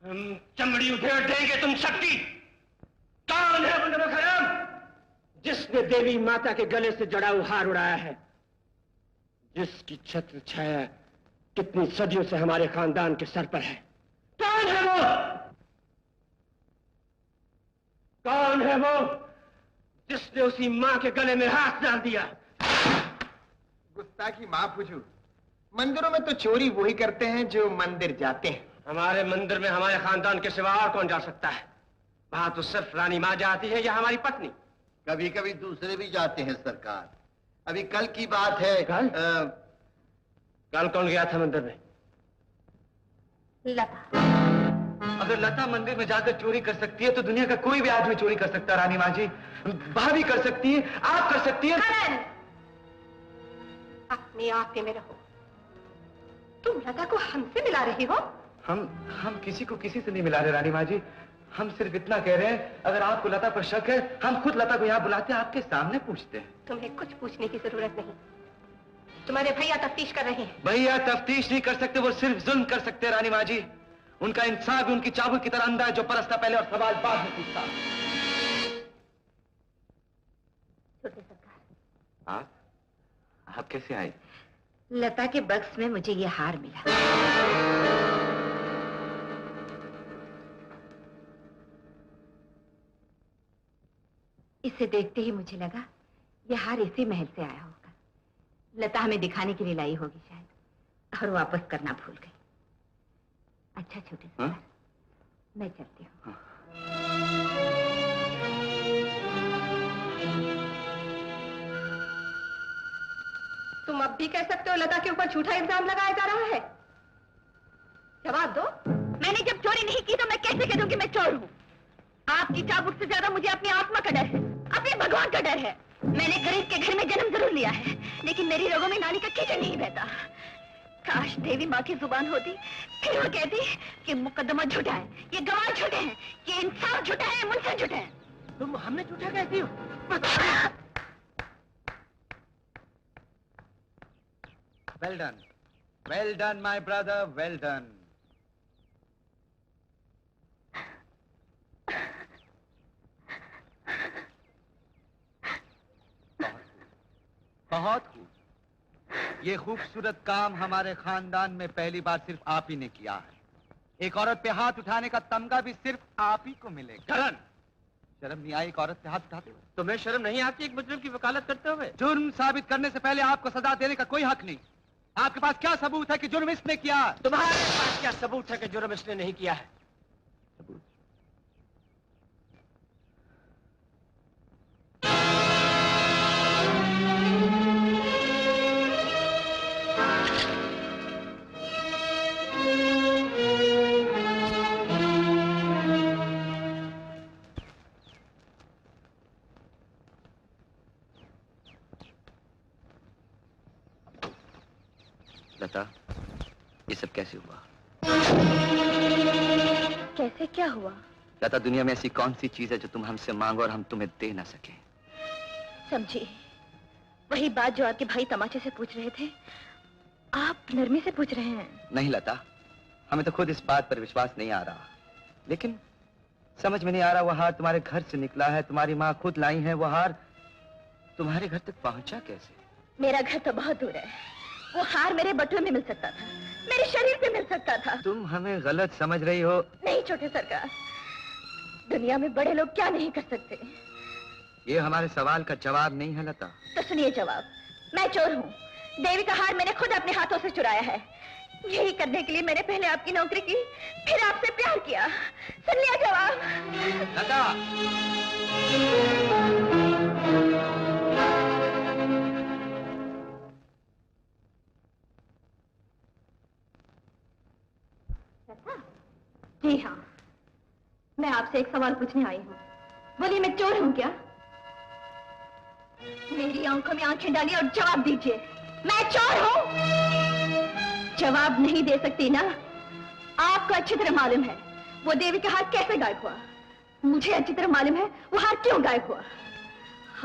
हम चमड़ी उधेड़ देंगे तुम सबकी। कौन है मुंडा खराम जिसने देवी माता के गले से जड़ा हुआ हार उड़ाया है, जिसकी छत्र छाया कितनी सदियों से हमारे खानदान के सर पर है? कौन है वो? कौन है वो जिसने उसी मां के गले में हाथ डाल दिया? गुस्ताखी माफ हुजूर, मंदिरों में तो चोरी वही करते हैं जो मंदिर जाते हैं। हमारे मंदिर में हमारे खानदान के सिवा और कौन जा सकता है? वहां तो सिर्फ रानी मां जाती है या हमारी पत्नी। कभी कभी दूसरे भी जाते हैं सरकार। अभी कल की बात है। कल? कल कौन गया था मंदिर में? लता। अगर लता मंदिर में जाकर चोरी कर सकती है तो दुनिया का कोई भी आदमी चोरी कर सकता है रानी माँ जी। भाभी कर सकती है, आप कर सकती है। अपने आप में रहो। तुम लता को हमसे मिला रही हो? हम किसी को किसी से नहीं मिला रहे रानी माँ जी। हम सिर्फ इतना कह रहे हैं, अगर आपको लता पर शक है, हम खुद लता को यहाँ बुलाते हैं, आपके सामने पूछते हैं। तुम्हें कुछ पूछने की जरूरत नहीं। तुम्हारे भैया तफ्तीश कर रहे हैं। भैया तफ्तीश नहीं कर सकते, वो सिर्फ जुल्म कर सकते हैं रानी माँ जी। उनका इंसाफ भी उनकी चाबुक की तरह अंधा है जो परस्ता पहले और सवाल बाद में पूछता। छोटे सरकार। आप कैसे आए? लता के बक्स में मुझे ये हार मिला। इसे देखते ही मुझे लगा ये हार इसी महल से आया होगा। लता हमें दिखाने के लिए लाई होगी शायद, और वापस करना भूल गई। अच्छा छोटे सरकार, मैं चलती हूँ। तुम अब भी कह सकते हो लता के ऊपर झूठा इल्जाम लगाया जा रहा है? जवाब दो। मैंने जब चोरी नहीं की तो मैं कैसे कह दूं कि मैं चोर हूँ? आपकी चाबुक से ज्यादा मुझे अपनी आत्मा का डर है, अपने भगवान का डर है। मैंने गरीब के घर में जन्म जरूर लिया है, लेकिन मेरी रगों में नानी का कीचड़ नहीं बहता। काश देवी माँ की जुबान होती, फिर वो कहती कि मुकदमा झूठा है, ये गवाह झूठे हैं, ये इंसाफ झूठा है, मुल्क झूठा है। तुम हमने झूठा कहती हो? Well done, my brother, well done. बहुत खूब। ये खूबसूरत काम हमारे खानदान में पहली बार सिर्फ आप ही ने किया है। एक औरत पे हाथ उठाने का तमगा भी सिर्फ आप ही को मिलेगा। करण, शर्म नहीं आई एक औरत पे हाथ उठाते हुए? तुम्हें शर्म नहीं आती एक मुजरिम की वकालत करते हुए? जुर्म साबित करने से पहले आपको सजा देने का कोई हक नहीं। आपके पास क्या सबूत है कि जुर्म इसने किया? तुम्हारे पास क्या सबूत है कि जुर्म इसने नहीं किया है? लता, ये सब कैसे हुआ? कैसे क्या हुआ? लता, दुनिया में ऐसी कौन सी चीज है जो तुम हमसे मांगो और हम तुम्हें दे ना सके? समझी, वही बात जो आपके भाई तमाचे से पूछ रहे थे, आप नरमी से पूछ रहे हैं। नहीं लता, हमें तो खुद इस बात पर विश्वास नहीं आ रहा, लेकिन समझ में नहीं आ रहा वो हार तुम्हारे घर से निकला है, तुम्हारी माँ खुद लाई है, वो हार तुम्हारे घर तक पहुंचा कैसे? मेरा घर तो बहुत दूर है, वो हार मेरे बटुए में मिल सकता था, मेरे शरीर पे मिल सकता था। तुम हमें गलत समझ रही हो। नहीं छोटे सरकार, दुनिया में बड़े लोग क्या नहीं कर सकते। ये हमारे सवाल का जवाब नहीं है लता। तो सुनिए जवाब, मैं चोर हूँ, देवी का हार मैंने खुद अपने हाथों से चुराया है। यही करने के लिए मैंने पहले आपकी नौकरी की, फिर आपसे प्यार किया। सुन लिया जवाब? लता, जी हाँ, मैं आपसे एक सवाल पूछने आई हूँ। बोलिए, मैं चोर हूँ क्या? मेरी आंखों में आंखें डालिए और जवाब दीजिए, मैं चोर हूँ? जवाब नहीं दे सकती ना? आपको अच्छी तरह मालूम है वो देवी का हार कैसे गायब हुआ। मुझे अच्छी तरह मालूम है वो हार क्यों गायब हुआ।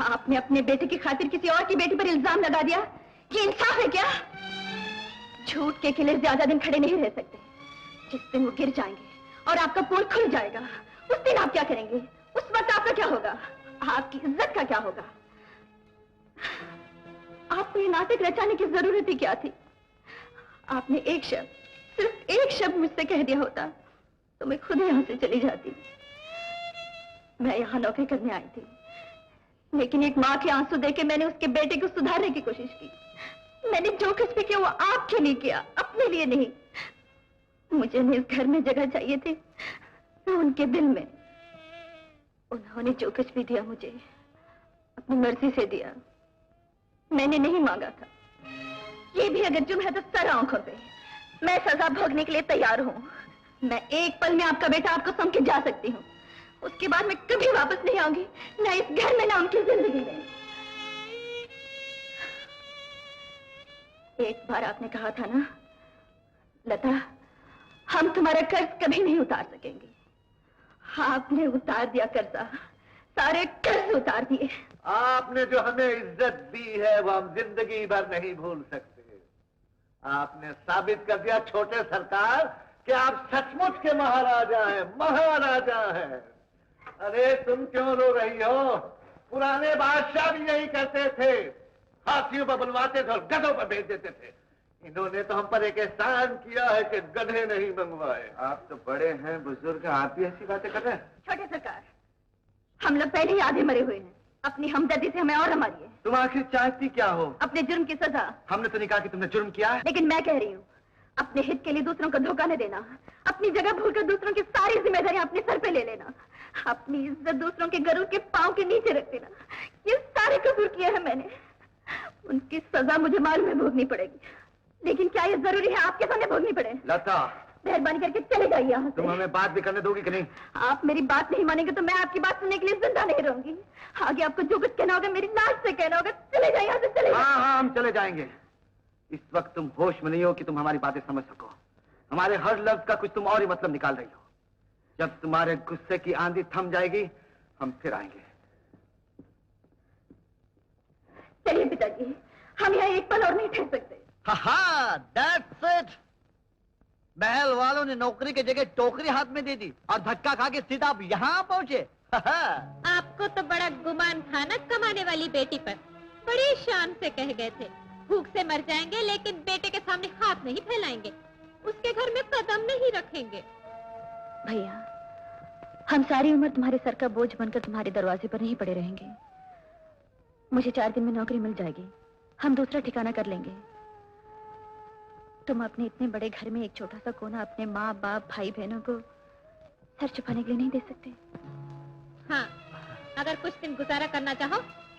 आपने अपने बेटे की खातिर किसी और की बेटी पर इल्जाम लगा दिया, ये इंसाफ है क्या? झूठ के किले ज्यादा दिन खड़े नहीं रह सकते, जिस दिन वो गिर जाएंगे और आपका पोल खुल जाएगा। उस दिन आप क्या करेंगे? उस वक्त आपका क्या होगा? आपकी इज्जत का क्या होगा? आपको ये नाटक रचाने की जरूरत ही क्या थी? आपने एक शब्द, सिर्फ एक शब्द मुझसे कह दिया होता तो मैं खुद यहां से चली जाती। मैं यहां नौकरी करने आई थी, लेकिन एक माँ के आंसू देके मैंने उसके बेटे को सुधारने की कोशिश की। मैंने जो कुछ भी किया वो आपके लिए किया, अपने लिए नहीं। मुझे इस घर में जगह चाहिए थी, उनके दिल में। उन्होंने जो कुछ भी दिया मुझे अपनी मर्जी से दिया, मैंने नहीं मांगा था। ये भी अगर जुर्म है तो सर आंखों पे। मैं सजा भोगने के लिए तैयार हूँ। मैं एक पल में आपका बेटा आपको सौंप के जा सकती हूँ। उसके बाद मैं कभी वापस नहीं आऊंगी, ना इस घर में ना उनकी जिंदगी में। एक बार आपने कहा था ना, लता, हम तुम्हारा कर्ज कभी नहीं उतार सकेंगे। आपने उतार दिया कर्जा, सारे कर्ज उतार दिए। आपने जो हमें इज्जत दी है वो हम जिंदगी भर नहीं भूल सकते। आपने साबित कर दिया छोटे सरकार कि आप सचमुच के महाराजा हैं, महाराजा हैं। अरे तुम क्यों रो रही हो? पुराने बादशाह भी यही करते थे, हाथियों पर बुलवाते थे और गधों पर भेज देते थे। इन्होंने तो हम पर एक एहसान किया है कि गधे नहीं मंगवाए। आप तो बड़े हैं, बुजुर्ग, आप भी ऐसी बातें कर रहे हैं? छोटे सरकार, हम लोग पहले ही आधे मरे हुए हैं। अपनी हमदर्दी से हमें और मारिए। तुम आखिर चाहती क्या हो? अपने जुर्म की सजा। हमने तो नहीं कहा कि तुमने जुर्म किया है। लेकिन मैं कह रही हूँ, अपने हित के लिए दूसरों को धोखा न देना, अपनी जगह भूलकर दूसरों की सारी जिम्मेदारियां अपने सर पे ले लेना, अपनी इज्जत दूसरों के गरुड़ के पांव के नीचे रख देना, ये सारे कसूर किए हैं मैंने। उनकी सजा मुझे मालूम है भोगनी पड़ेगी, लेकिन क्या ये जरूरी है आपके सामने भोगनी पड़े? लता, मेहरबानी करके चले जाइए यहाँ से। तुम हमें बात भी करने दोगी कि नहीं? आप मेरी बात नहीं मानेंगे तो मैं आपकी बात सुनने के लिए जिंदा नहीं रहूंगी। आगे आपको जो कुछ कहना होगा मेरी लाश से कहना होगा। चले जाइए यहाँ से, चले जाइए। हाँ, हम चले जाएंगे। इस वक्त तुम होश में नहीं हो कि तुम हमारी बातें समझ सको। हमारे हर लफ्ज का कुछ तुम और ही मतलब निकाल रही हो। जब तुम्हारे गुस्से की आंधी थम जाएगी हम फिर आएंगे। चलिए पिताजी, हम यहाँ एक पल और नहीं ठहर सकते। हाँ, that's it। महल वालों ने नौकरी की जगह टोकरी हाथ में दे दी और धक्का खा के सीधा आप यहाँ पहुँचे। आपको तो बड़ा गुमान था ना कमाने वाली बेटी पर। बड़ी शान से कह गए थे भूख से मर जाएंगे लेकिन बेटे के सामने हाथ नहीं फैलाएंगे, उसके घर में कदम नहीं रखेंगे। भैया, हम सारी उम्र तुम्हारे सर का बोझ बनकर तुम्हारे दरवाजे पर नहीं पड़े रहेंगे। मुझे 4 दिन में नौकरी मिल जाएगी, हम दूसरा ठिकाना कर लेंगे। तुम अपने इतने बड़े घर में एक छोटा सा कोना अपने माँ बाप भाई बहनों को सर छुपाने के लिए नहीं दे सकते? हाँ, अगर कुछ दिन गुजारा करना चाहो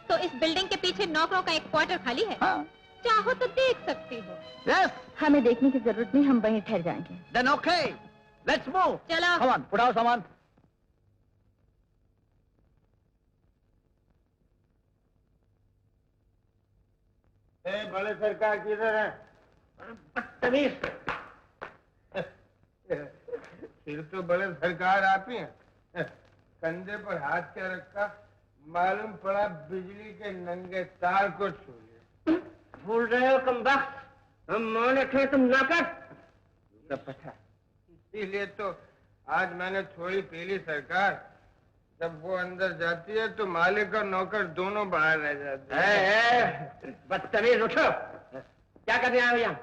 तो इस बिल्डिंग के पीछे नौकरों का एक क्वार्टर खाली है। हाँ। चाहो तो देख सकती हो। Yes, हमें देखने की जरूरत नहीं, हम वहीं ठहर जाएंगे। then okay, let's move। चलो। Come on, उठाओ सामान। बड़े सरकार किधर है? बदतमीज। फिर तो बड़े सरकार आप ही हैं। कंधे पर हाथ क्या रखा, मालूम पड़ा बिजली के नंगे तार को छू लिया। भूल रहे हो कमबख्त, हम मौन थे तुम नौकर। पता, इसीलिए तो आज मैंने थोड़ी पी ली सरकार। जब वो अंदर जाती है तो मालिक और नौकर दोनों बाहर रह जाते हैं। बदतमीज, उठो। क्या करने आए हो यहाँ?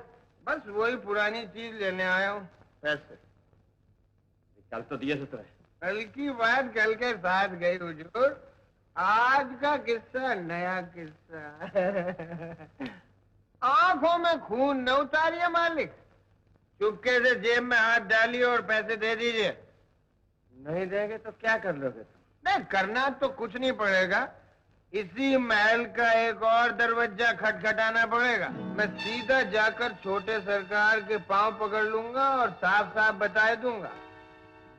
बस वही पुरानी चीज लेने आया हूँ, पैसे। कल तो दिए थे तुम्हें। कल की बात कल के साथ गई हुजूर, आज का किस्सा नया किस्सा। आंखों में खून न उतारिए मालिक, चुपके से जेब में हाथ डालिए और पैसे दे दीजिए। नहीं देंगे तो क्या कर लोगे तुम? नहीं, करना तो कुछ नहीं पड़ेगा, इसी महल का एक और दरवाजा खटखटाना पड़ेगा। मैं सीधा जाकर छोटे सरकार के पांव पकड़ लूंगा और साफ साफ बता दूंगा,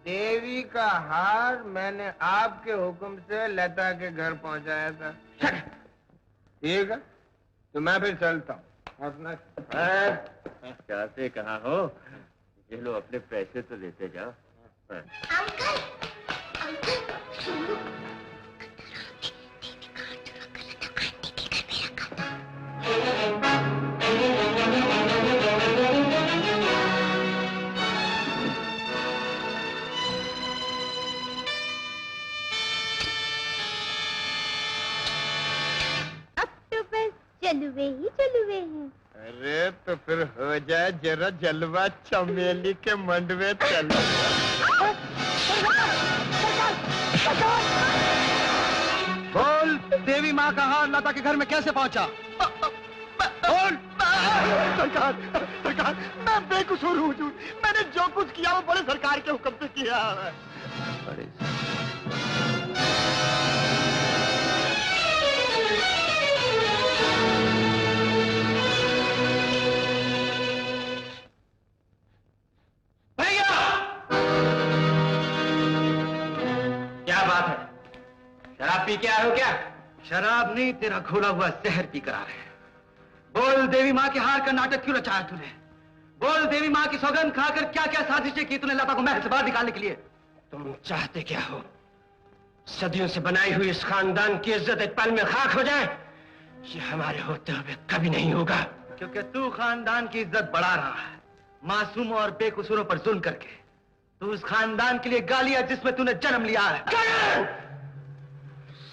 देवी का हार मैंने आपके हुक्म से लता के घर पहुंचाया था। ठीक है, तो मैं फिर चलता हूँ। अपना क्या से कहा हो, ये लो अपने पैसे तो लेते जाओ। अंकल, अंकल, सुनो। हलवे ही चलवे हैं। अरे तो फिर हो जाए जरा जलवा चमेली के मंडवे चलो। बोल, देवी माँ का हार लता के घर में कैसे पहुंचा? बोल। सरकार, सरकार, मैं बेकसूर हूँ हुजूर। मैंने जो कुछ किया वो बड़े सरकार के हुक्म से किया है। भैया, क्या बात है? शराब पी के आए हो क्या? शराब नहीं, तेरा घोला हुआ जहर पी कर आ रहे हैं। बोल, देवी माँ के हार का नाटक क्यों रचाया तूने? बोल, देवी माँ की सौगंध खाकर क्या क्या साजिशें की तूने लता को महल से बाहर निकालने के लिए? तुम चाहते क्या हो? सदियों से बनाई हुई इस खानदान की इज्जत एक पल में खाक हो जाए? ये हमारे होते हुए कभी नहीं होगा। क्योंकि तू खानदान की इज्जत बढ़ा रहा है, मासूमों और बेकसूरों पर जुल्म करके। तू उस खानदान के लिए गालियां जिसमें तूने जन्म लिया है।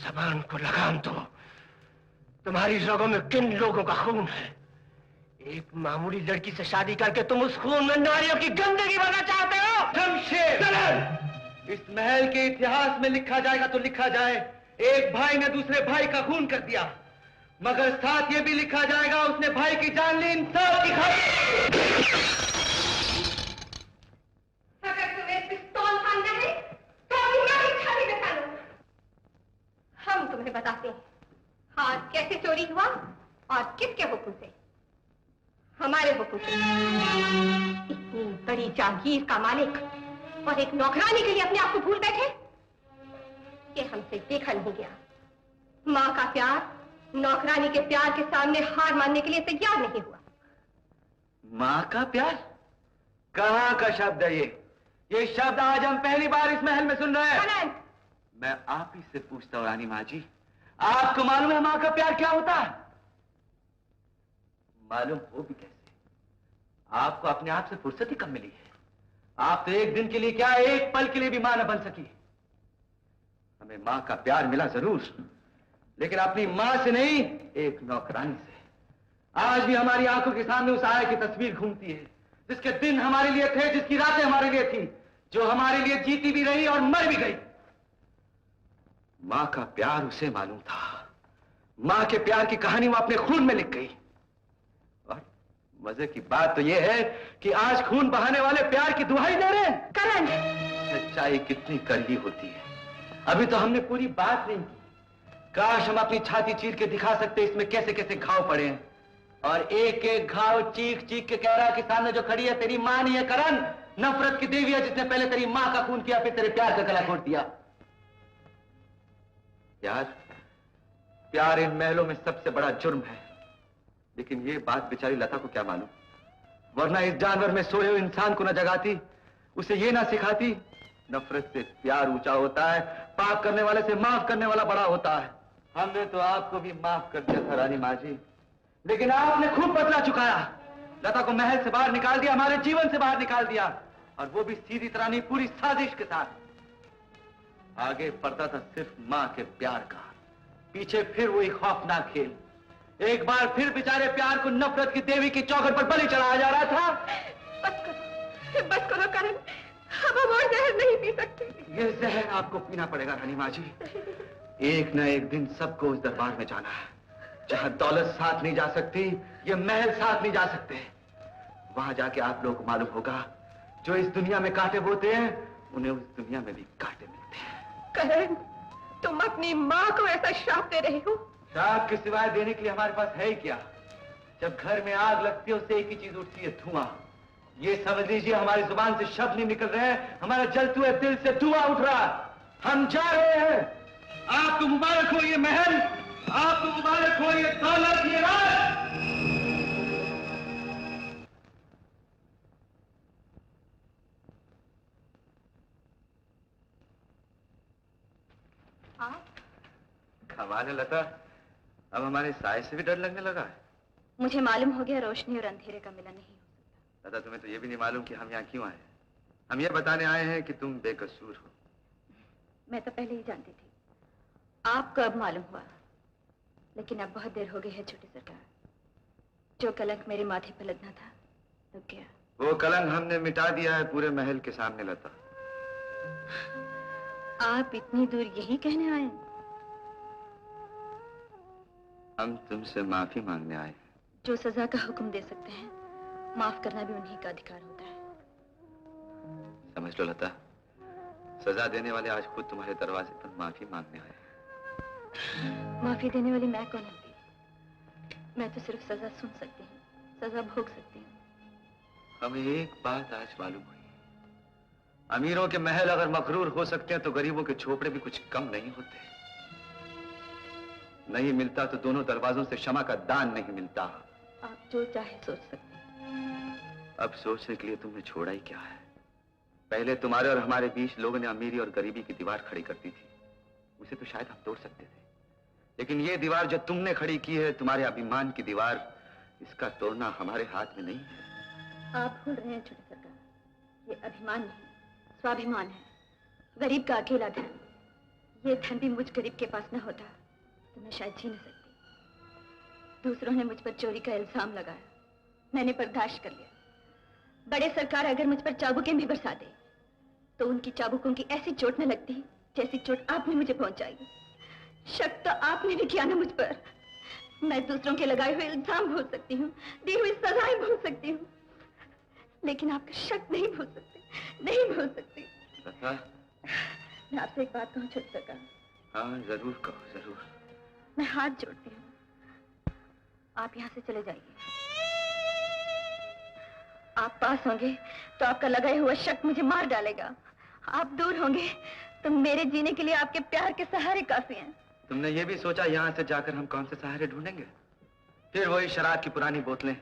जबान को लगाम दो। तुम्हारी रगों में किन लोगों का खून है? एक मामूली लड़की से शादी करके तुम उस खून में नारियों की गंदगी भरना चाहते हो? शमशेर, इस महल के इतिहास में लिखा जाएगा तो लिखा जाए, एक भाई ने दूसरे भाई का खून कर दिया, मगर साथ ये भी लिखा जाएगा उसने भाई की जान ली इंसाफ की खातिर। अगर तुम्हें पिस्तौल मानना है तो अभी मैं ही छाती में डालूं। हम तुम्हें बताते हैं हाथ कैसे चोरी हुआ और किसके हुक्म से। हमारे हुक्म से। इतनी बड़ी जागीर का मालिक और एक नौकरानी के लिए अपने आप को भूल बैठे, ये हमसे देखा नहीं गया। माँ का प्यार नौकरानी के प्यार के सामने हार मानने के लिए तैयार नहीं हुआ। माँ का प्यार? कहाँ का शब्द है ये शब्द आज हम पहली बार इस महल में सुन रहे हैं। आनंद! मैं आप ही से पूछता हूँ रानी माँ जी, आपको मालूम है माँ का प्यार क्या होता है? मालूम हो भी कैसे? आपको अपने आप से फुर्सत ही कब मिली है? आप तो एक दिन के लिए क्या, एक पल के लिए भी मां न बन सकी। हमें मां का प्यार मिला जरूर, लेकिन अपनी मां से नहीं, एक नौकरानी से। आज भी हमारी आंखों के सामने उस आया की तस्वीर घूमती है, जिसके दिन हमारे लिए थे, जिसकी रातें हमारे लिए थी, जो हमारे लिए जीती भी रही और मर भी गई। मां का प्यार उसे मालूम था। मां के प्यार की कहानी वो अपने खून में लिख गई। और मजे की बात तो यह है कि आज खून बहाने वाले प्यार की दुहाई दे रहे हैं। करण! सच्चाई कितनी कड़वी होती है। अभी तो हमने पूरी बात नहीं की। काश हम अपनी छाती चीर के दिखा सकते इसमें कैसे कैसे घाव पड़े हैं। और एक एक घाव चीख चीख के कह रहा है कि सामने जो खड़ी है तेरी मां नहीं है करण, नफरत की देवी है जिसने पहले तेरी मां का खून किया, फिर तेरे प्यार का गला घोट दिया। यार, प्यार इन महलों में सबसे बड़ा जुर्म है, लेकिन ये बात बेचारी लता को क्या मालूम, वरना इस जानवर में सोए हुए इंसान को न जगाती, उसे ये ना सिखाती नफरत से प्यार ऊंचा होता है, पाप करने वाले से माफ करने वाला बड़ा होता है। हमने तो आपको भी माफ कर दिया था रानी माँ जी, लेकिन आपने खूब बदला चुकाया। लता को महल से बाहर निकाल दिया, हमारे जीवन से बाहर निकाल दिया, और वो भी सीधी तरह नहीं, पूरी साजिश के साथ। आगे पड़ता था सिर्फ माँ के प्यार का, पीछे फिर वही खौफनाक खेल। एक बार फिर बेचारे प्यार को नफरत की देवी की चौखट पर बलि चढ़ाया जा रहा था। बस करो करण, अब हम और जहर नहीं पी सकते। ये जहर आपको पीना पड़ेगा रानी माँ जी। एक न एक दिन सबको उस दरबार में जाना है, जहाँ दौलत साथ नहीं जा सकती, ये महल साथ नहीं जा सकते। वहां जाके आप लोगों को मालूम होगा, जो इस दुनिया में कांटे बोते हैं, उन्हें उस दुनिया में भी कांटे मिलते हैं। करण, तुम अपनी माँ को ऐसा श्राप दे रहे हो? श्राप के सिवाय देने के लिए हमारे पास है ही क्या? जब घर में आग लगती है उससे एक ही चीज उठती है, धुआं। ये समझ लीजिए हमारी जुबान से शब्द नहीं निकल रहे हैं, हमारा जलते हुए दिल से धुआं उठ रहा। हम जा रहे हैं। आपको मुबारक हो ये महल, आपको मुबारक हो ये दौलत, ये राज। कमाल है लता, अब हमारे साय से भी डर लगने लगा है। मुझे मालूम हो गया रोशनी और अंधेरे का मिलन नहीं हो सकता। लता, तुम्हें तो ये भी नहीं मालूम कि हम यहाँ क्यों आए हैं। हम ये बताने आए हैं कि तुम बेकसूर हो। मैं तो पहले ही जानती थी। आपको अब मालूम हुआ, लेकिन अब बहुत देर हो गई है छोटी सरकार। जो कलंक मेरे माथे पर लगना था लग गया। वो कलंक हमने मिटा दिया है पूरे महल के सामने लता। आप इतनी दूर यही कहने आए? हम तुमसे माफी मांगने आए। जो सजा का हुक्म दे सकते हैं, माफ करना भी उन्हीं का अधिकार होता है। समझ लो लता, सजा देने वाले आज खुद तुम्हारे दरवाजे पर माफी मांगने आए। माफी देने वाली मैं कौन होती? मैं तो सिर्फ सजा सुन सकती हूँ, सजा भोग सकती हूँ। हमें एक बात आज मालूम हुई, अमीरों के महल अगर मखरूर हो सकते हैं तो गरीबों के झोपड़े भी कुछ कम नहीं होते। नहीं मिलता तो दोनों दरवाजों से क्षमा का दान नहीं मिलता। आप जो चाहे सोच सकते हैं। अब सोचने के लिए तुमने छोड़ा ही क्या है? पहले तुम्हारे और हमारे बीच लोगों ने अमीरी और गरीबी की दीवार खड़ी करती थी, उसे तो शायद हम तोड़ सकते थे, लेकिन ये दीवार जो तुमने खड़ी की है, तुम्हारे अभिमान की दीवार, इसका तोड़ना हमारे हाथ में नहीं है। आप भूल रहे हैं छोटे सरकार, ये अभिमान नहीं, स्वाभिमान है। गरीब का अकेला धन, ये धन भी मुझ गरीब के पास न होता तो मैं शायद जी न सकती। दूसरों ने मुझ पर चोरी का इल्जाम लगाया, मैंने बर्दाश्त कर लिया। बड़े सरकार अगर मुझ पर चाबुकें भी बरसा दे तो उनकी चाबुकों की ऐसी चोट न लगती जैसी चोट आपने मुझे पहुंचाई। शक तो आपने भी किया ना मुझ पर। मैं दूसरों के लगाए हुए इल्जाम भूल सकती हूँ, दी हुई सजाएं भूल सकती हूँ, लेकिन आपका शक नहीं भूल सकती, नहीं भूल सकती। मैं आपसे एक बात कहूँ छोटे सरकार? हाँ जरूर कहो, जरूर। मैं हाथ जोड़ती हूँ, आप यहाँ से चले जाइए। आप पास होंगे तो आपका लगाया हुआ शक मुझे मार डालेगा। आप दूर होंगे तो मेरे जीने के लिए आपके प्यार के सहारे काफी हैं। तुमने ये भी सोचा यहाँ से जाकर हम कौन से सहारे ढूंढेंगे? फिर वही शराब की पुरानी बोतलें,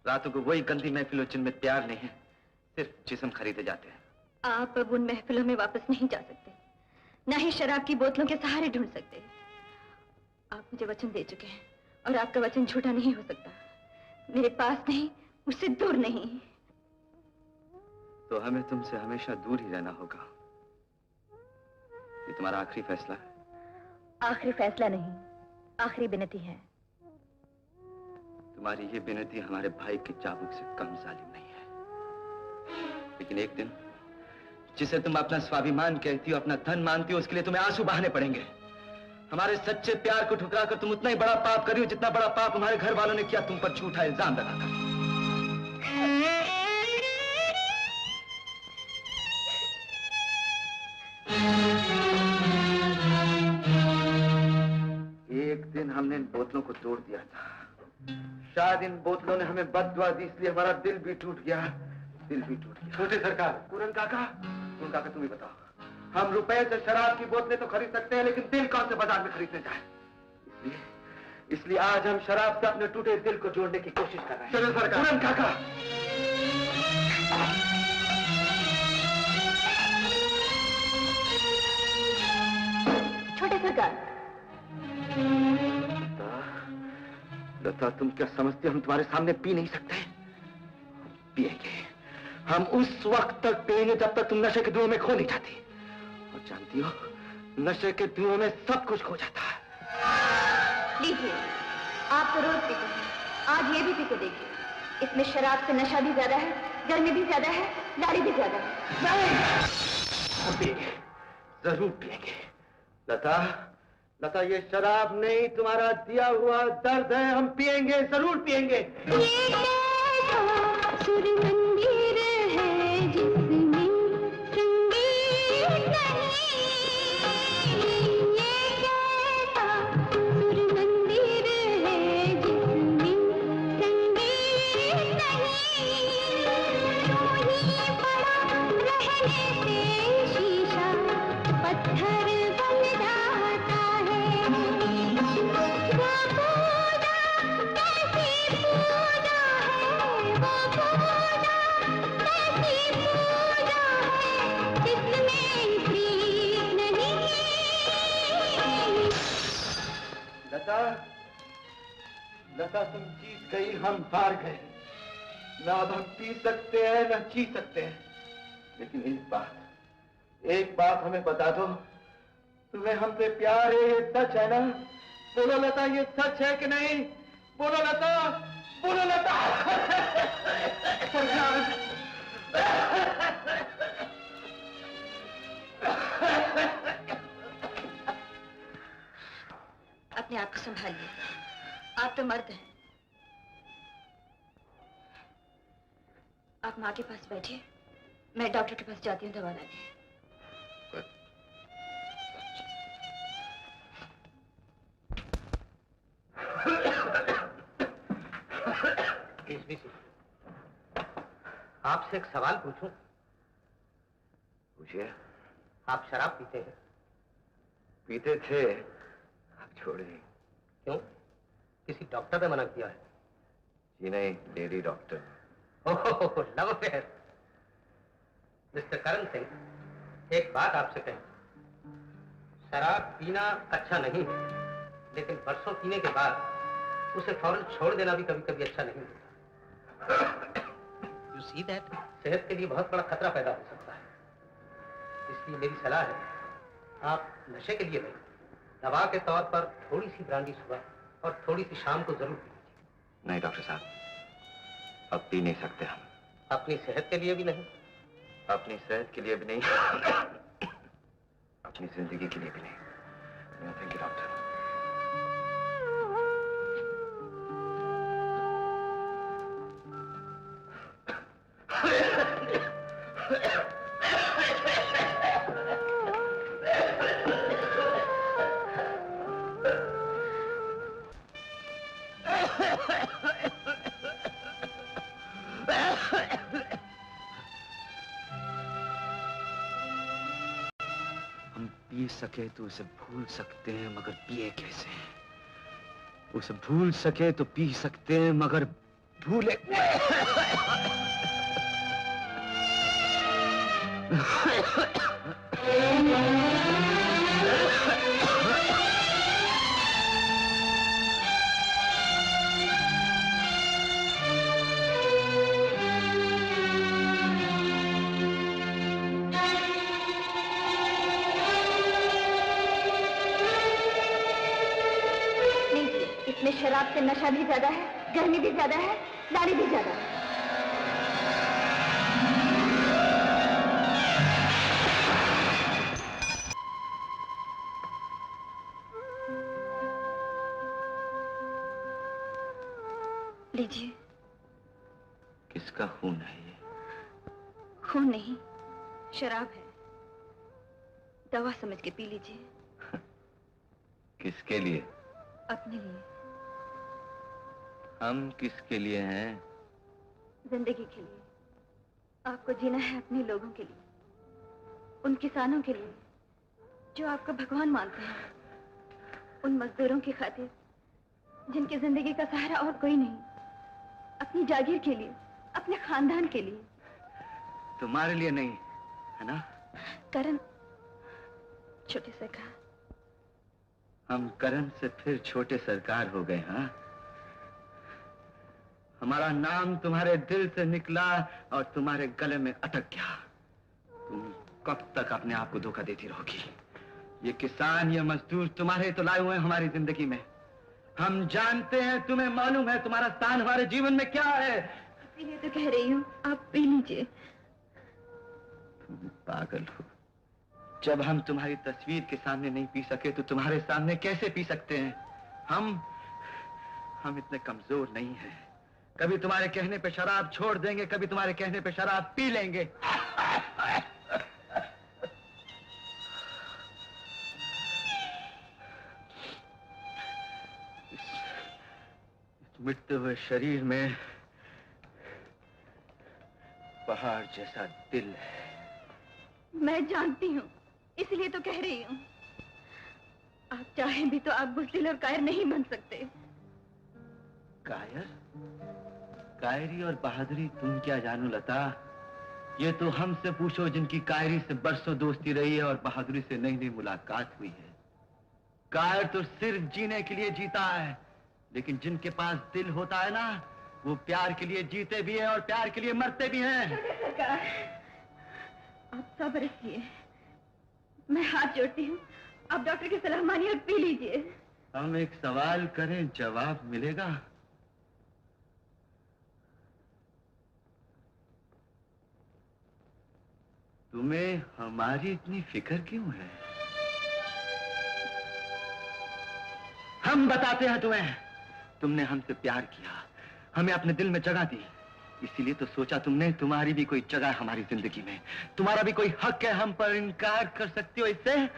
रातों को वही गंदी महफिलों जिनमें प्यार नहीं है, सिर्फ जिस्म खरीदे जाते हैं। आप अब उन महफिलों में वापस नहीं जा सकते, ना ही शराब की बोतलों के सहारे ढूंढ सकते। आप मुझे वचन दे चुके हैं और आपका वचन झूठा नहीं हो सकता। मेरे पास नहीं, मुझसे दूर नहीं। तो हमें तुमसे हमेशा दूर ही रहना होगा। ये तुम्हारा आखिरी फैसला है? आखिरी फैसला नहीं, आखिरी विनती है। तुम्हारी ये विनती हमारे भाई के चाबुक से कम जालिम नहीं है, लेकिन एक दिन जिसे तुम अपना स्वाभिमान कहती हो, अपना धन मानती हो, उसके लिए तुम्हें आंसू बहाने पड़ेंगे। हमारे सच्चे प्यार को ठुकरा कर तुम उतना ही बड़ा पाप करी हो जितना बड़ा पाप हमारे घर वालों ने किया तुम पर झूठा इल्जाम लगाकर। एक दिन हमने इन बोतलों को तोड़ दिया था, शायद इन बोतलों ने हमें बददुआ दी, इसलिए हमारा दिल भी टूट गया, दिल भी टूट गया। छोटे सरकार, पूरन काका तुम ही बताओ, हम रुपए से शराब की बोतलें तो खरीद सकते हैं, लेकिन दिल कौन से बाजार में खरीदने जाए? इसलिए आज हम शराब से अपने टूटे दिल को जोड़ने की कोशिश कर रहे हैं। चलो सरकार। पूरन काका, छोटे सरकार। लता, तुम क्या समझते हो हम तुम्हारे सामने पी नहीं सकते? पिएंगे, हम उस वक्त तक पिएंगे जब तक तुम नशे के धुएं में खो नहीं जाती। और जानती हो, नशे के धुएं में सब कुछ खो जाता है। लीजिए, आप तो रोज पीते हैं, आज ये भी पी के देखिए। इसमें शराब से नशा भी ज्यादा है, गर्मी भी ज्यादा है, लाड़ी भी ज्यादा है। हम पिएंगे, जरूर पिएंगे। लता, लता, ये शराब नहीं, तुम्हारा दिया हुआ दर्द है। हम पिएंगे, जरूर पिएंगे। सुर मंदिर है जिसमें संगीत नहीं, ये कैसा सुर मंदिर है जिसमें संगीत नहीं, यूं ही पड़ा रहने से शीशा पत्थर बन जाता है। वो पूजा कैसी पूजा है, वो पूजा कैसी पूजा है जिसमें प्रीत नहीं। लता, लता, तुम जीत गई, हम हार गए। ना अब हम पी सकते हैं, ना जी सकते हैं। लेकिन एक बात हमें बता दो, तुम्हें हम पे प्यार है, ये सच है ना? बोलो लता, ये सच है कि नहीं? बोलो लता। बोलो लता। अपने आप को संभालिए, आप तो मर्द हैं। आप माँ के पास बैठिए, मैं डॉक्टर के पास जाती हूँ दवा लाने। आपसे एक सवाल पूछूं? पूछिए। आप शराब पीते हैं? पीते थे, अब छोड़ दी। क्यों? किसी डॉक्टर ने मना किया है? जी नहीं, लेडी डॉक्टर। ओह, love affair. Mister Karan Singh, एक बात आपसे कहें। शराब पीना अच्छा नहीं है, लेकिन बरसों पीने के बाद उसे फौरन छोड़ देना भी कभी कभी अच्छा नहीं होता। यू सी दैट सेहत के लिए बहुत बड़ा खतरा पैदा हो सकता है। इसलिए मेरी सलाह है, आप नशे के लिए नहीं, दवा के तौर पर थोड़ी सी ब्रांडी सुबह और थोड़ी सी शाम को जरूर पी लीजिए। नहीं डॉक्टर साहब, अब पी नहीं सकते हम। अपनी सेहत के लिए भी नहीं? अपनी सेहत के लिए भी नहीं, अपनी जिंदगी के लिए भी नहीं। Thank you doctor. पी सके तो उसे भूल सकते हैं, मगर पिए कैसे? उसे भूल सके तो पी सकते हैं, मगर भूले इसमें शराब से नशा भी ज्यादा है, गर्मी भी ज्यादा है, लाड़ी भी ज्यादा है। लीजिए। किसका खून है ये? खून नहीं, शराब है। दवा समझ के पी लीजिए। किसके लिए? अपने लिए। हम किसके लिए हैं? जिंदगी के लिए। आपको जीना है अपने लोगों के लिए, उन किसानों के लिए जो आपका भगवान मानते हैं, उन मजदूरों की खातिर जिनकी जिंदगी का सहारा और कोई नहीं, अपनी जागीर के लिए, अपने खानदान के लिए। तुम्हारे लिए नहीं है ना? करण, छोटे सरकार। हम करण से फिर छोटे सरकार हो गए। हाँ, हमारा नाम तुम्हारे दिल से निकला और तुम्हारे गले में अटक गया। तुम कब तक अपने आप को धोखा देती रहोगी? ये किसान, ये मजदूर तुम्हारे तो लाए हुए हैं हमारी जिंदगी में। हम जानते हैं, तुम्हें मालूम है तुम्हारा स्थान हमारे जीवन में क्या है। इसीलिए तो कह रही हूँ, आप पी लीजिए। तुम पागल हो। जब हम तुम्हारी तस्वीर के सामने नहीं पी सके तो तुम्हारे सामने कैसे पी सकते हैं? हम इतने कमजोर नहीं हैं। कभी तुम्हारे कहने पे शराब छोड़ देंगे, कभी तुम्हारे कहने पे शराब पी लेंगे। इस मिटते हुए शरीर में पहाड़ जैसा दिल है। मैं जानती हूँ, इसलिए तो कह रही हूँ। आप चाहें भी तो आप बुज़दिल और कायर नहीं बन सकते। कायर? कायरी और बहादुरी तुम क्या जानो लता? ये तो हमसे पूछो जिनकी कायरी से बरसों दोस्ती रही है और बहादुरी से नई नई मुलाकात हुई है। कायर तो सिर्फ जीने के लिए जीता है, लेकिन जिनके पास दिल होता है ना, वो प्यार के लिए जीते भी हैं और प्यार के लिए मरते भी हैं। सरकार, आप सब्र रखिए। मैं हाथ जोड़ती हूँ, आप डॉक्टर की सलाह मानिए और पी लीजिए। हम एक सवाल करें, जवाब मिलेगा? तुम्हें हमारी इतनी फिक्र क्यों है? हम बताते हैं तुम्हें। तुमने हमसे प्यार किया, हमें अपने दिल में जगह दी, इसीलिए तो सोचा तुमने तुम्हारी भी कोई जगह है हमारी जिंदगी में, तुम्हारा भी कोई हक है, हम पर इनकार कर सकती हो इससे?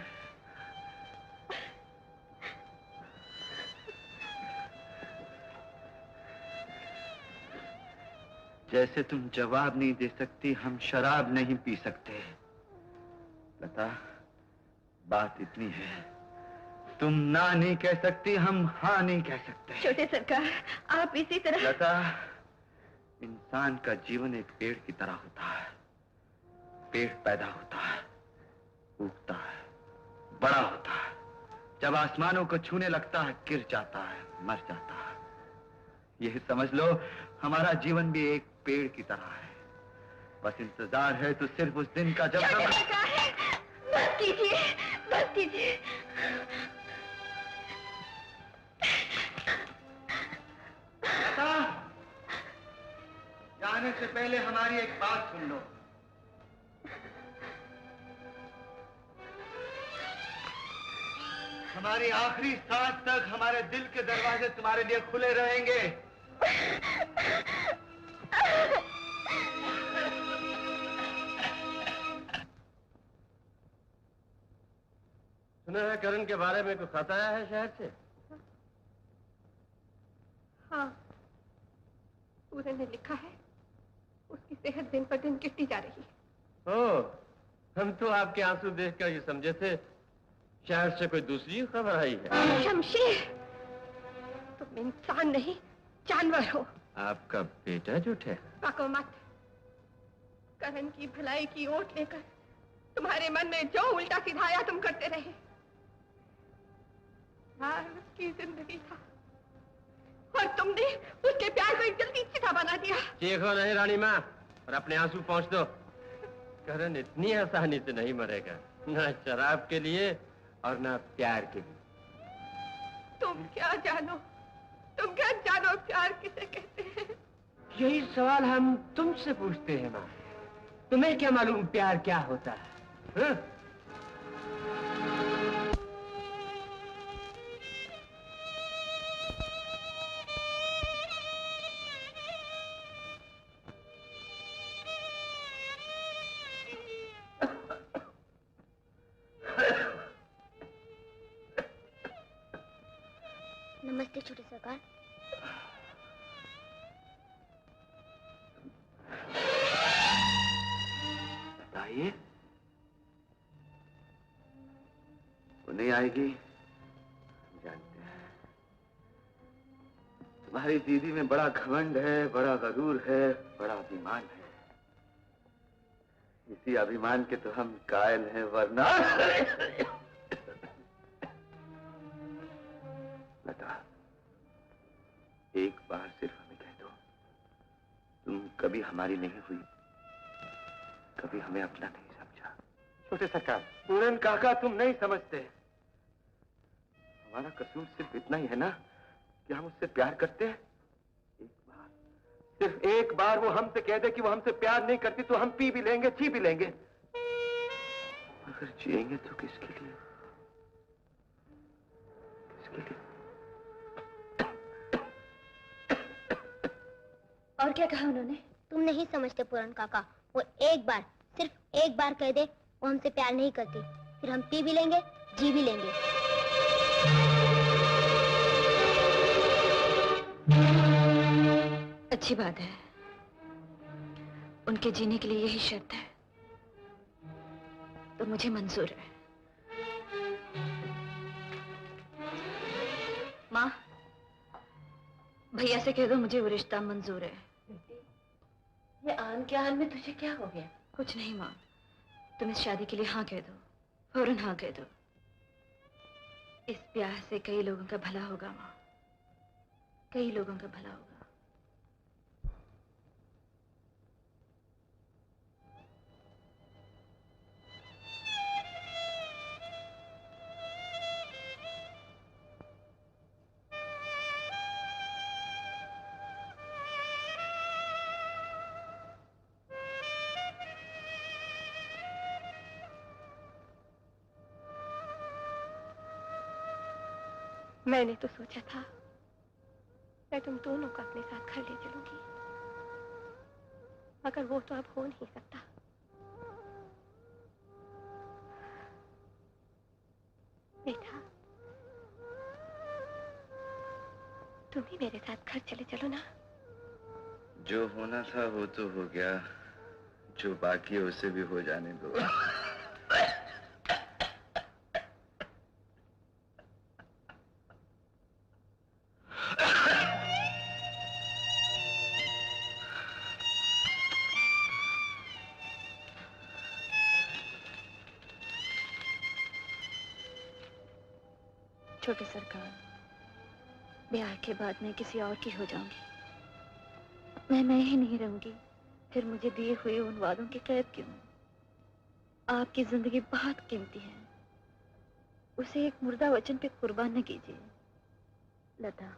जैसे तुम जवाब नहीं दे सकती, हम शराब नहीं पी सकते। लता, बात इतनी है, तुम ना नहीं कह सकती, हम हाँ नहीं कह सकते। छोटे सरकार, आप इसी तरह। लता, इंसान का जीवन एक पेड़ की तरह होता है। पेड़ पैदा होता है, उगता है, बड़ा होता है, जब आसमानों को छूने लगता है गिर जाता है, मर जाता है। यही समझ लो, हमारा जीवन भी एक पेड़ की तरह है। बस इंतजार है तो सिर्फ उस दिन का जब छोटे सरकार, बस कीजिए, बस कीजिए। लता, जाने से पहले हमारी एक बात सुन लो। हमारी आखिरी सांस तक हमारे दिल के दरवाजे तुम्हारे लिए खुले रहेंगे। सुना है करण के बारे में कोई खत आया है शहर से? हाँ, पूरन ने लिखा है, उसकी सेहत दिन पर दिन गिरती जा रही है। ओ, हम तो आपके आंसू देखकर ये समझे थे शहर से कोई दूसरी खबर आई है। शमशेर, तुम इंसान नहीं, जानवर हो। आपका बेटा झूठे? पाको मत। करण की भलाई की ओट लेकर तुम्हारे मन में जो उल्टा सीधा आया तुम करते रहे। प्यार उसकी जिंदगी था और तुमने उसके प्यार को एक जल्दी सीधा बना दिया। चीखो नहीं रानी माँ, और अपने आंसू पहुंच दो। करण इतनी आसानी से नहीं मरेगा, ना शराब के लिए और ना प्यार के लिए। तुम क्या जानो प्यार किसे कहते हैं? यही सवाल हम तुमसे पूछते हैं माँ। तुम्हें क्या मालूम प्यार क्या होता है? हाँ? नमस्ते छोटे सरकार। बताइए, वो नहीं आएगी, जानते हैं। तुम्हारी दीदी में बड़ा घमंड है, बड़ा गरूर है, बड़ा अभिमान है। इसी अभिमान के तो हम कायल हैं, वरना। लता, एक बार सिर्फ हमें कह दो, तुम कभी हमारी नहीं हुई, कभी हमें अपना नहीं समझा। छोटे सरकार, पूरन काका तुम नहीं समझते। हमारा कसूर सिर्फ इतना ही है ना कि हम उससे प्यार करते हैं। एक बार, सिर्फ एक बार वो हमसे कह दे कि वो हमसे प्यार नहीं करती तो हम पी भी लेंगे, जी भी लेंगे। अगर जिएंगे तो किसके लिए? किसके लिए? और क्या कहा उन्होंने? तुम नहीं समझते पूरन काका, वो एक बार, सिर्फ एक बार कह दे वो हमसे प्यार नहीं करती, फिर हम पी भी लेंगे, जी भी लेंगे। अच्छी बात है, उनके जीने के लिए यही शर्त है तो मुझे मंजूर है। माँ, भैया से कह दो मुझे वो रिश्ता मंजूर है। ये आन के आन में तुझे क्या हो गया? कुछ नहीं माँ, तुम इस शादी के लिए हाँ कह दो, फौरन हाँ कह दो। इस ब्याह से कई लोगों का भला होगा माँ, कई लोगों का भला होगा। मैंने तो सोचा था मैं तुम दोनों को अपने साथ घर ले चलूंगी, मगर वो तो अब हो नहीं सकता। बेटा, तुम भी मेरे साथ घर चले चलो ना। जो होना था वो तो हो गया, जो बाकी है उसे भी हो जाने दो। छोटे सरकार, ब्याह के बाद मैं किसी और की हो जाऊंगी। मैं ही नहीं रहूंगी, फिर मुझे दिए हुए उन वादों की कैद क्यों? आपकी जिंदगी बहुत कीमती है, उसे एक मुर्दा वचन पे कुर्बान न कीजिए। लता,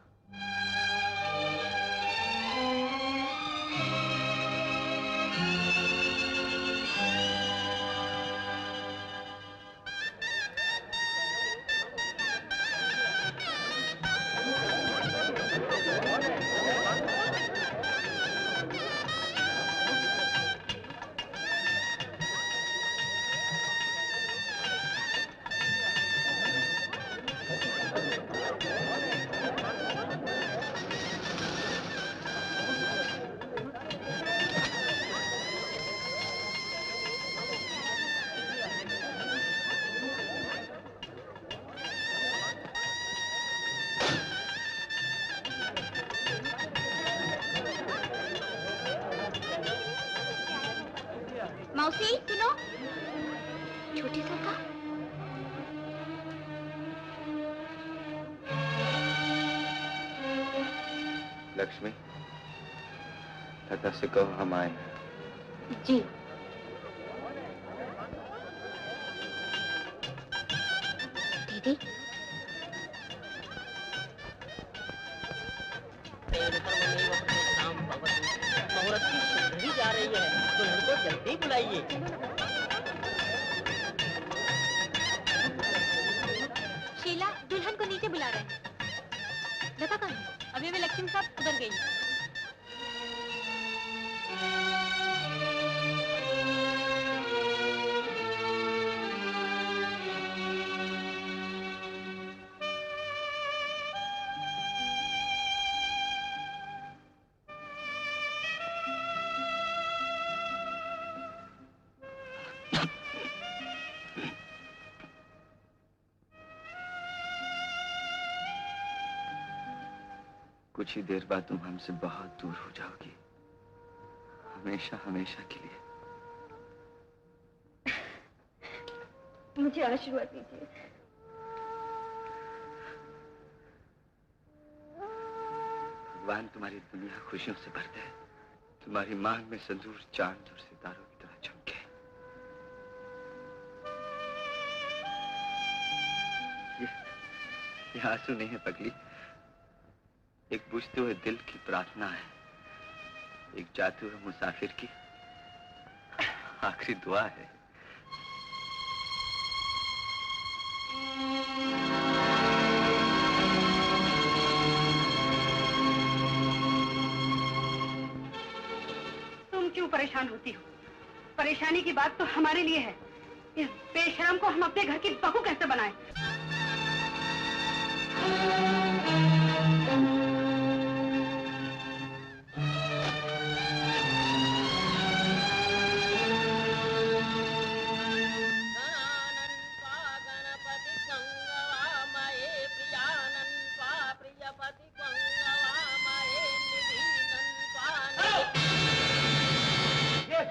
मौसी सुनो। छोटी सरकार, लक्ष्मी, लता से कहो हम आए। जी। दीदी, जा रही है, दुल्हन को जल्दी बुलाइए। शीला दुल्हन को नीचे बुला रहे हैं। लता कहाँ है? अभी वे लक्ष्मी साहब उधर गई। कुछ ही देर बाद तुम हमसे बहुत दूर हो जाओगी, हमेशा हमेशा के लिए। मुझे आशीर्वाद दीजिए। भगवान तुम्हारी दुनिया खुशियों से भर दे, तुम्हारी मांग में संदूर चांद और सितारों की तरह चमके। ये आंसू नहीं है पगली, एक बुझते हुए दिल की प्रार्थना है, एक जाते हुए मुसाफिर की आखिरी दुआ है। तुम क्यों परेशान होती हो? परेशानी की बात तो हमारे लिए है। इस बेशरम को हम अपने घर की बहू कैसे बनाएं?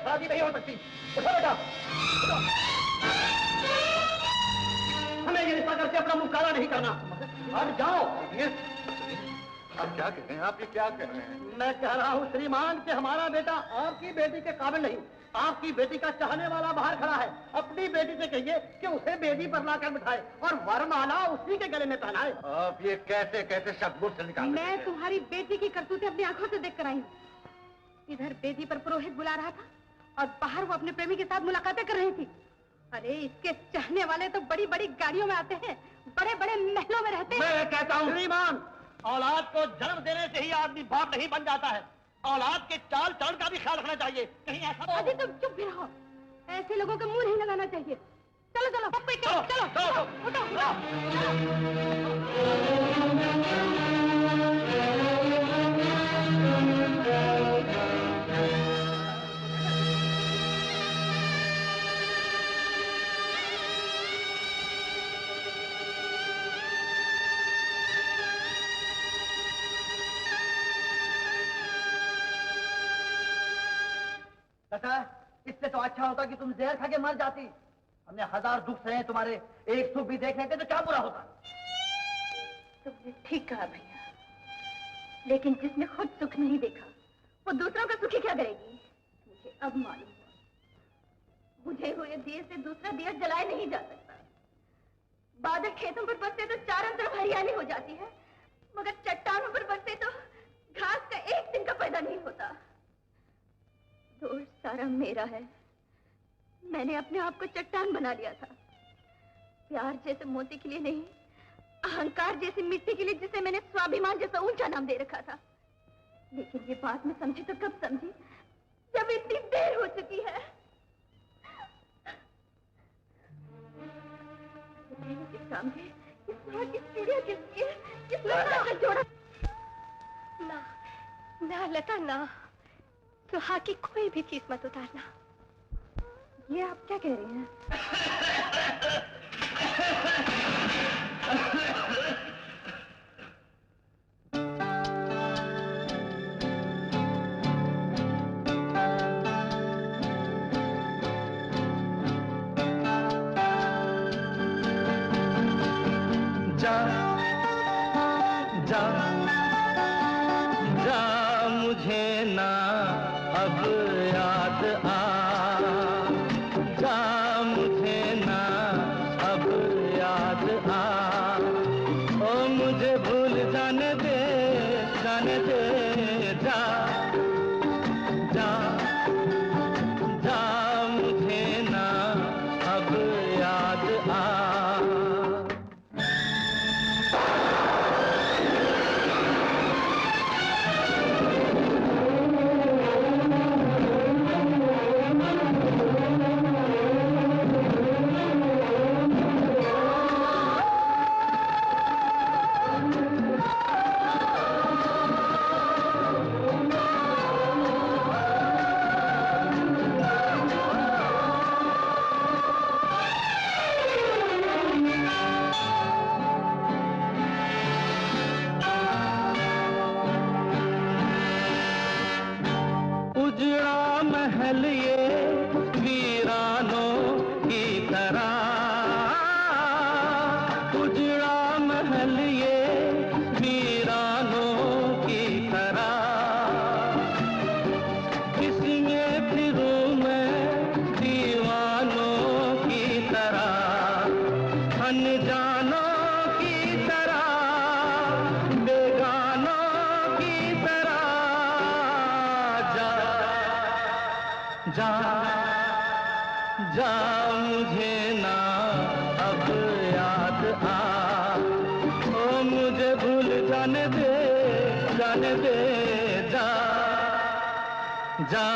शादी नहीं हो सकती। उठो बेटा, हमें ये रिश्ता करके अपना मुंह काला नहीं करना। हट जाओ। आप क्या कह रहे हैं? आप ये क्या कह रहे हैं? मैं कह रहा हूँ श्रीमान कि हमारा बेटा आपकी बेटी के काबिल नहीं। आपकी बेटी का चाहने वाला बाहर खड़ा है। अपनी बेटी से कहिए कि उसे बेदी पर लाकर बिठाए और वरमाला उसी के गले में पहनाए। आप ये कैसे कैसे शब्द मुंह से निकाल रहे हैं? मैं तुम्हारी बेटी की करतूतें अपनी आंखों से देख कर आई हूँ। इधर बेदी पर पुरोहित बुला रहा था और बाहर वो अपने प्रेमी के साथ मुलाकातें कर रही थी। अरे इसके चाहने वाले तो बड़ी बड़ी गाड़ियों में आते हैं बड़े बड़े महलों में रहते हैं। मैं कहता हूँ श्रीमान, औलाद को जन्म देने से ही आदमी बाप नहीं बन जाता है। औलाद के चाल चलन का भी ख्याल रखना चाहिए। कहीं ऐसा अजी तुम चुप भी रहो, ऐसे लोगों के मुंह नहीं लगाना चाहिए। चलो चलो चलो चलो चलो उठो बेटा, इससे तो अच्छा होता कि तुम जहर खा के मर जाती। हमने 1000 दुख सहे तुम्हारे, एक सुख भी देख लेते तो क्या बुरा होता। तुमने ठीक कहा भैया, लेकिन जिसने खुद सुख नहीं देखा वो दूसरों का सुखी क्या करेगी। मुझे अब मालूम हुआ, बुझे हुए दिए से दूसरा दिया जलाए नहीं जा सकता। बादल खेतों पर बरसे तो चारों तरफ हरियाली हो जाती है, मगर चट्टानों पर बरसे तो घास का एक दिन का पैदा नहीं होता। दोष सारा मेरा है, मैंने अपने आप को चट्टान बना लिया था। प्यार जैसे मोती के लिए नहीं, अहंकार जैसी मिट्टी के लिए, जिसे मैंने स्वाभिमान जैसा ऊंचा नाम दे रखा था। लेकिन ये बात मैं समझी तो कब समझी, जब इतनी देर हो चुकी है। सामने इस चिड़िया किसकी है? किस लता का जोड़ा? ना ना लता ना, सुहाग की कोई भी चीज मत उतारना। ये आप क्या कह रहे हैं? जा जा जा मुझे ना अब याद आ, जा मुझे ना अब याद आ, ओ मुझे भूल जाने दे जा जा जा मुझे ना अब याद आ। उजड़ा महल ये वीरानों की तरह, उजड़ा महल ये वीरानों की तरह, इसमें फिरूं मैं दीवानों की तरह, अनजानों की तरह, बेगानों की तरह। जा जा मुझे ना अब याद आ, ओ मुझे भूल जाने दे जा जा।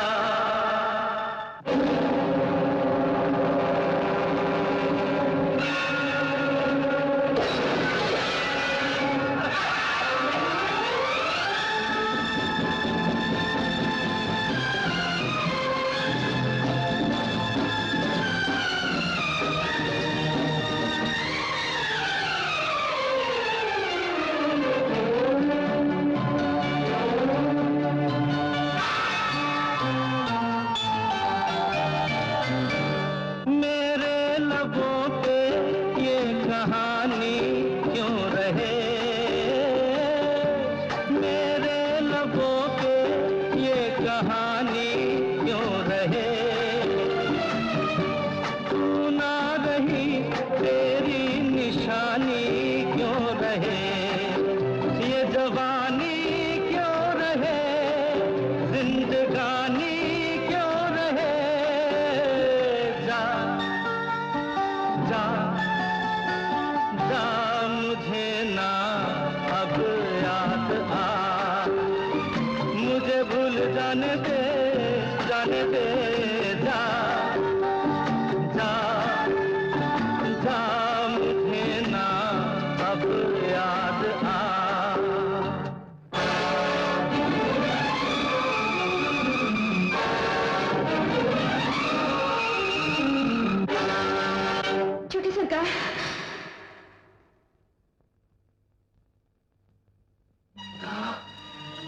सरकार।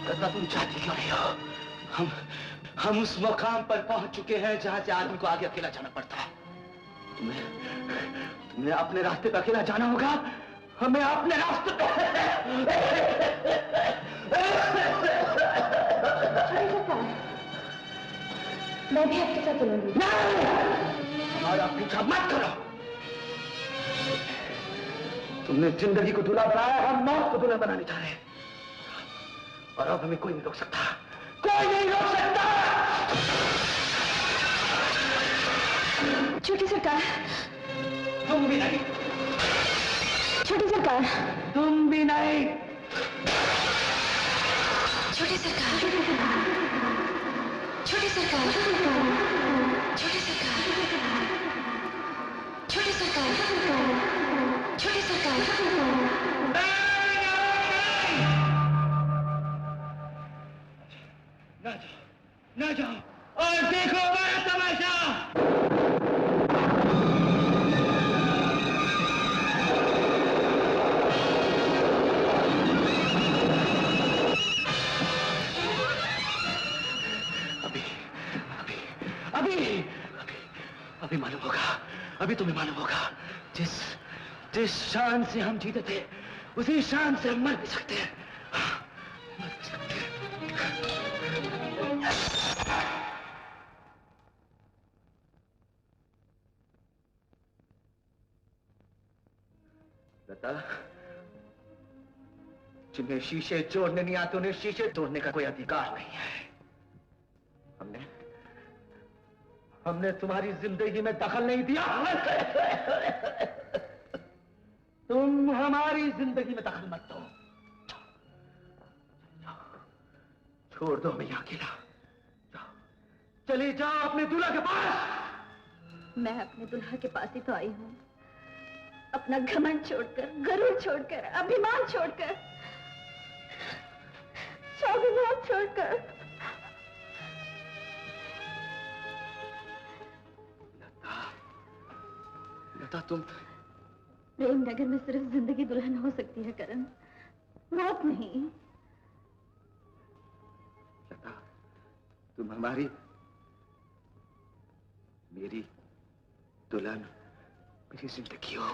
लता, तुम चाहती क्यों नहीं हो? हम उस मकाम पर पहुंच चुके हैं जहां से आदमी को आगे अकेला जाना पड़ता है। तुम्हें अपने रास्ते पर अकेला जाना होगा। हमें अपने रास्ते पे मैं भी आपके साथ चलूंगी। हमारा पीछा मत करो। तुमने जिंदगी को दूल्हा बनाया, हम मौत को दूल्हा बनाने जा रहे हैं। और अब हमें कोई नहीं रोक सकता, कोई नहीं रोक सकता। छोटी सरकार। तुम भी नहीं। छोटी सरकार। तुम भी नहीं। छोटी सरकार। छोटी सरकार। छोटी सरकार। छोटी सरकार। छोटी सरकार। छोटी सरकार। न जाओ और देखो मेरा तमाशा। अभी मालूम होगा, अभी तुम्हें मालूम होगा। जिस शान से हम जीते थे, उसी शान से हम मर भी सकते हैं। मर भी सकते हैं। लता, जिन्हें शीशे जोड़ने नहीं आते उन्हें शीशे तोड़ने का कोई अधिकार नहीं है। हमने तुम्हारी जिंदगी में दखल नहीं दिया। तुम हमारी जिंदगी में दखल मत दो। छोड़ दो हमें यहाँ अकेला। जाओ, चली जाओ अपने दूल्हा के पास। मैं अपने दुल्हा के पास ही तो आई हूँ, अपना घमंड छोड़कर, गरूर छोड़कर, अभिमान छोड़कर, स्वाभिमान छोड़कर। लता, तुम प्रेम नगर में सिर्फ जिंदगी दुल्हन हो सकती है करण, मौत नहीं। लता, तुम हमारी, मेरी दुल्हन, मेरी जिंदगी हो।